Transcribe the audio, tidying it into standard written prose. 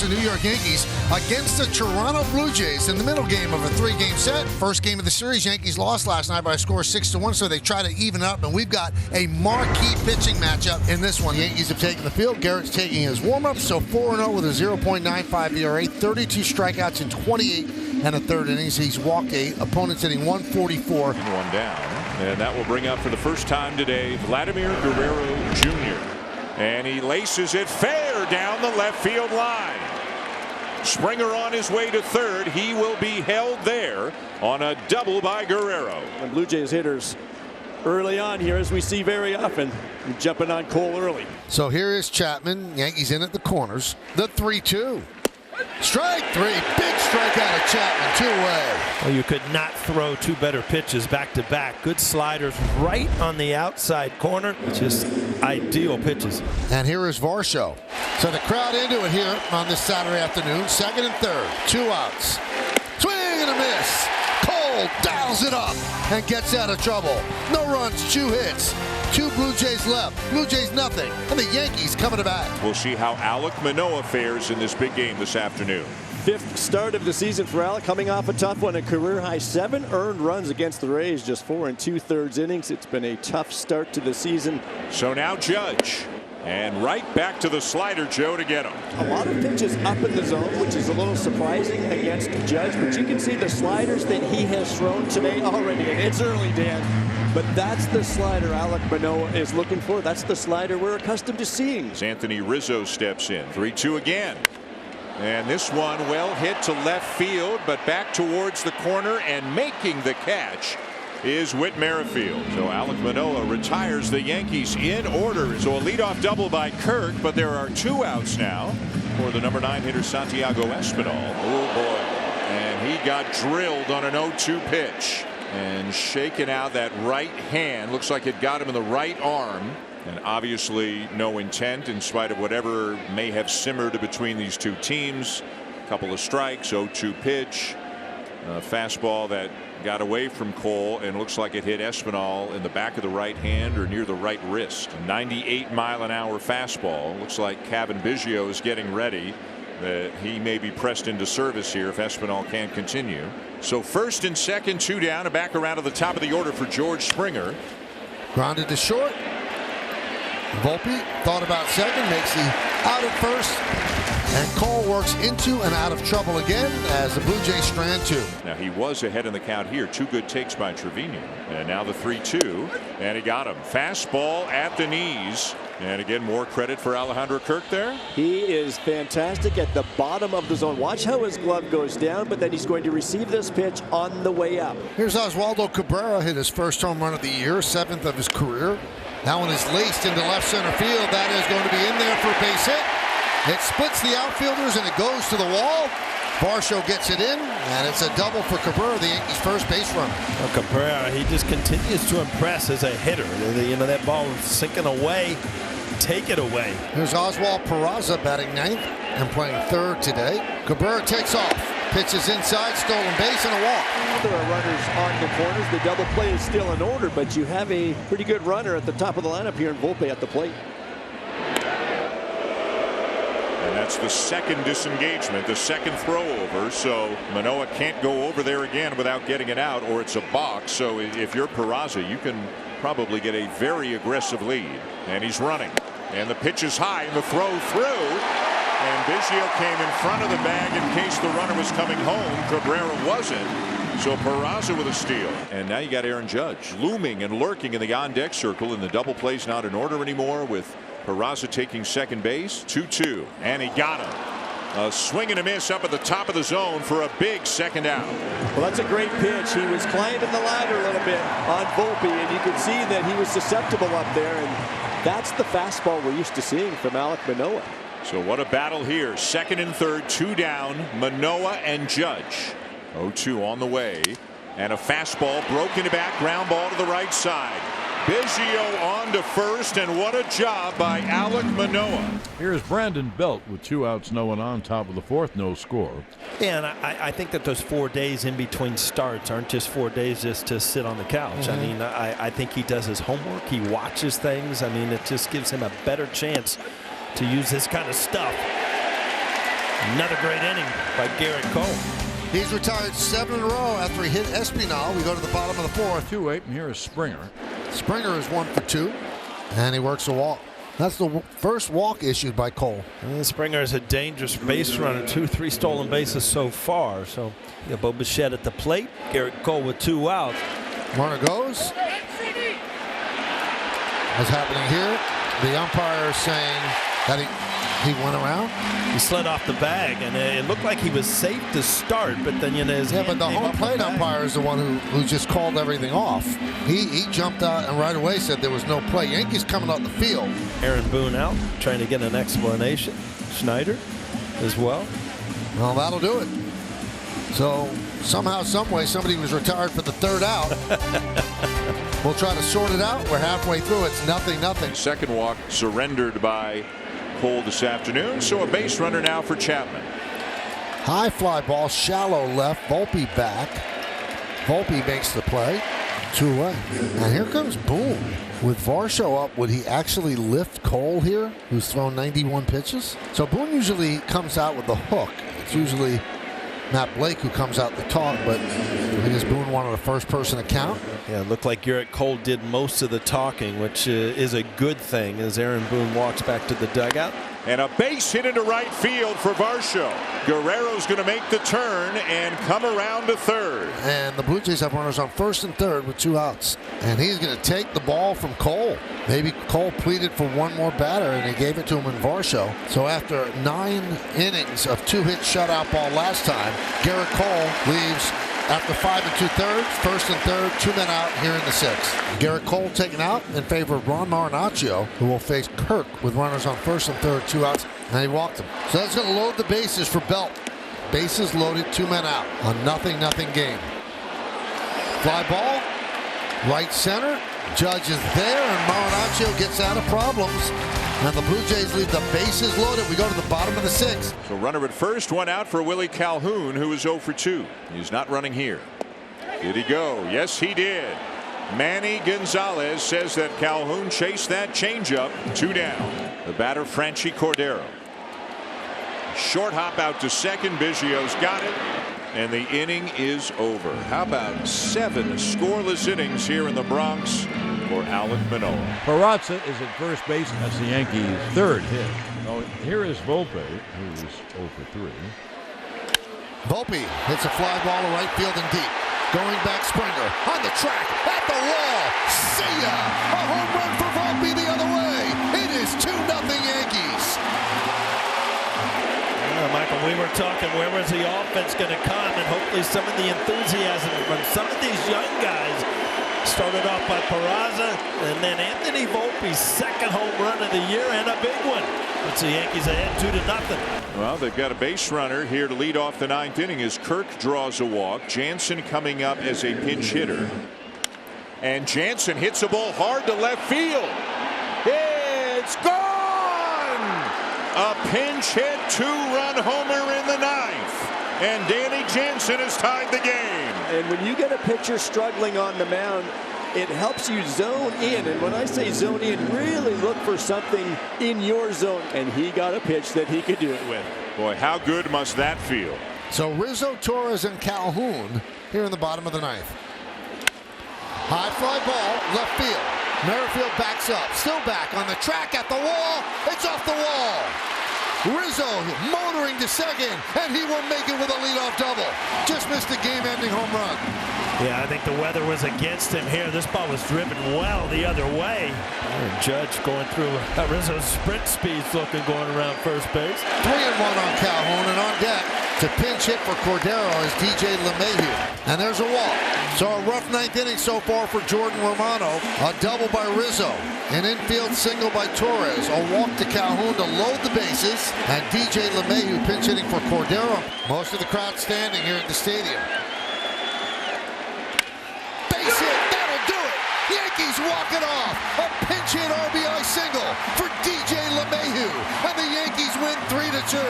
the New York Yankees against the Toronto Blue Jays in the middle game of a 3-game set. First game of the series, Yankees lost last night by a score of 6-1, so they try to even up, and we've got a marquee pitching matchup in this one. Yankees have taken the field. Garrett's taking his warm-up, so 4-0 with a 0.95 ERA, 32 strikeouts in 28 and a third innings. He's walked 8. Opponents hitting 144. One down, and that will bring up for the first time today Vladimir Guerrero Jr. And he laces it fair down the left field line. Springer on his way to third. He will be held there on a double by Guerrero. And Blue Jays hitters early on here, as we see very often, jumping on Cole early. So here is Chapman. Yankees in at the corners. The 3-2. Strike 3. Big strikeout of Chapman. 2-away. Well, you could not throw two better pitches back to back. Good sliders right on the outside corner. Just ideal pitches. And here is Varsho. So the crowd into it here on this Saturday afternoon. Second and third. 2 outs. Swing and a miss. Cole dials it up and gets out of trouble. No runs, 2 hits. 2 Blue Jays left. Blue Jays nothing. And the Yankees coming to bat. We'll see how Alek Manoah fares in this big game this afternoon. 5th start of the season for Alek, coming off a tough one. A career high 7 earned runs against the Rays, just 4 2/3 innings. It's been a tough start to the season. So now Judge. And right back to the slider, Joe, to get him. A lot of pitches up in the zone, which is a little surprising against Judge, but you can see the sliders that he has thrown today already. And it's early, Dan, but that's the slider Alek Manoah is looking for. That's the slider we're accustomed to seeing. As Anthony Rizzo steps in. 3-2 again. And this one well hit to left field, but back towards the corner, and making the catch is Whit Merrifield. So Alek Manoah retires the Yankees in order. So a leadoff double by Kirk, but there are 2 outs now for the number 9 hitter Santiago Espinal. Oh boy. And he got drilled on an 0-2 pitch and shaken out that right hand. Looks like it got him in the right arm. And obviously no intent in spite of whatever may have simmered between these two teams. A couple of strikes, 0-2 pitch. Fastball that got away from Cole and looks like it hit Espinal in the back of the right hand or near the right wrist. 98-mile-an-hour fastball. Looks like Kevin Biggio is getting ready. That he may be pressed into service here if Espinal can't continue. So first and second, 2 down, and back around to the top of the order for George Springer. Grounded to short. Volpe thought about second, makes the out at first, and Cole works into and out of trouble again as the Blue Jays strand 2. Now he was ahead in the count here. 2 good takes by Trevino, and now the 3-2, and he got him. Fastball at the knees, and again more credit for Alejandro Kirk there. He is fantastic at the bottom of the zone. Watch how his glove goes down, but then he's going to receive this pitch on the way up. Here's Oswaldo Cabrera, hit his first home run of the year, 7th of his career. That one is laced into left center field. That is going to be in there for a base hit. It splits the outfielders and it goes to the wall. Varsho gets it in, and it's a double for Cabrera, the Yankees' first base runner. Well, Cabrera, he just continues to impress as a hitter. You know, that ball sinking away. Take it away. Here's Oswald Peraza batting 9th and playing 3rd today. Cabrera takes off. Pitches inside, stolen base, and a walk. There are runners on the corners. The double play is still in order, but you have a pretty good runner at the top of the lineup here in Volpe at the plate. And that's the second disengagement, the second throw over. So Manoah can't go over there again without getting it out, or it's a box. So if you're Peraza, you can probably get a very aggressive lead. And he's running. And the pitch is high, and the throw through. And Biggio came in front of the bag in case the runner was coming home. Cabrera wasn't. So Peraza with a steal. And now you got Aaron Judge looming and lurking in the on-deck circle, and the double play's not in order anymore with Peraza taking second base. 2-2. And he got him. A swing and a miss up at the top of the zone for a big second out. Well, that's a great pitch. He was climbing the ladder a little bit on Volpe, and you could see that he was susceptible up there. And that's the fastball we're used to seeing from Alek Manoah. So what a battle here. Second and third, 2 down. Manoah and Judge. 0-2 on the way. And a fastball broken back, ground ball to the right side. Biggio on to first, and what a job by Alek Manoah. Here's Brandon Belt with 2 outs, no one on, top of the 4th, no score. Yeah, and I think that those 4 days in between starts aren't just 4 days just to sit on the couch. I mean, I think he does his homework. He watches things. I mean, it just gives him a better chance to use this kind of stuff. Another great inning by Garrett Cole. He's retired 7 in a row after he hit Espinal. We go to the bottom of the 4th. 2-8, and here is Springer. Springer is 1 for 2, and he works a walk. That's the first walk issued by Cole. And Springer is a dangerous base runner. 2-3 stolen bases so far. So you got Bo Bichette at the plate. Garrett Cole with 2 outs. Runner goes. What's happening here? The umpire is saying that he went around. He slid off the bag, and it looked like he was safe to start, but then his hand but the came home up plate the bag. umpire is the one who just called everything off. He jumped out and right away said there was no play. Yankees coming out the field. Aaron Boone out, trying to get an explanation. Schneider as well. Well, that'll do it. So somehow, some way, somebody was retired for the 3rd out. We'll try to sort it out. We're halfway through. It's 0-0. Second walk surrendered by Cole this afternoon. So a base runner now for Chapman. High fly ball, shallow left. Volpe back. Volpe makes the play. 2 away. And here comes Boone. With Varsho up, would he actually lift Cole here, who's thrown 91 pitches? So Boone usually comes out with the hook. It's usually Matt Blake who comes out to talk, but I guess Boone wanted a first person account. Yeah, it looked like Garrett Cole did most of the talking, which is a good thing as Aaron Boone walks back to the dugout. And a base hit into right field for Varsho. Guerrero's going to make the turn and come around to third. And the Blue Jays have runners on first and third with 2 outs. And he's going to take the ball from Cole. Maybe Cole pleaded for one more batter, and he gave it to him in Varsho. So after 9 innings of 2-hit shutout ball last time, Garrett Cole leaves after 5 2/3, first and third, 2 men out here in the 6th. Garrett Cole taken out in favor of Ron Marinaccio, who will face Kirk with runners on first and third, 2 outs, and he walked him. So that's going to load the bases for Belt. Bases loaded, 2 men out. A 0-0 game. Fly ball, right center. Judge is there, and Marinaccio gets out of problems. And the Blue Jays leave the bases loaded. We go to the bottom of the 6th. So runner at first, 1 out for Willie Calhoun, who is 0 for 2. He's not running here. Did he go? Yes, he did. Manny Gonzalez says that Calhoun chased that changeup. 2 down. The batter, Franchi Cordero. Short hop out to second. Biggio's got it. And the inning is over. How about 7 scoreless innings here in the Bronx for Alek Manoah? Peraza is at first base, and that's the Yankees' 3rd hit. Oh, here is Volpe, who's 0 for 3. Volpe hits a fly ball to right field and deep. Going back, Springer on the track, at the wall. See ya! A home run for Volpe the other way. It is 2-0 Yankees. Michael, we were talking, where was the offense going to come, and hopefully some of the enthusiasm from some of these young guys. Started off by Peraza, and then Anthony Volpe's 2nd home run of the year, and a big one. It's the Yankees ahead 2-0. Well, they've got a base runner here to lead off the 9th inning as Kirk draws a walk. Jansen coming up as a pinch hitter. And Jansen hits a ball hard to left field. It's gone! A pinch hit 2-run homer in the 9th. And Danny Jansen has tied the game. And when you get a pitcher struggling on the mound, it helps you zone in. And when I say zone in, really look for something in your zone. And he got a pitch that he could do it with. Boy, how good must that feel? So Rizzo, Torres, and Calhoun here in the bottom of the 9th. High fly ball, left field. Merrifield backs up, still back on the track at the wall. It's off the wall. Rizzo motoring to second, and he will make it with a leadoff double. Just missed a game-ending home run. Yeah, I think the weather was against him here. This ball was driven well the other way. And Judge going through Rizzo's sprint speeds looking going around first base. 3-1 on Calhoun, and on deck to pinch hit for Cordero is DJ LeMahieu. And there's a walk. So a rough 9th inning so far for Jordan Romano. A double by Rizzo. An infield single by Torres. A walk to Calhoun to load the bases. And DJ LeMahieu pinch hitting for Cordero. Most of the crowd standing here at the stadium. Base hit, that'll do it. Yankees walk it off. A pinch hit RBI single for DJ LeMahieu. And the Yankees win 3-2.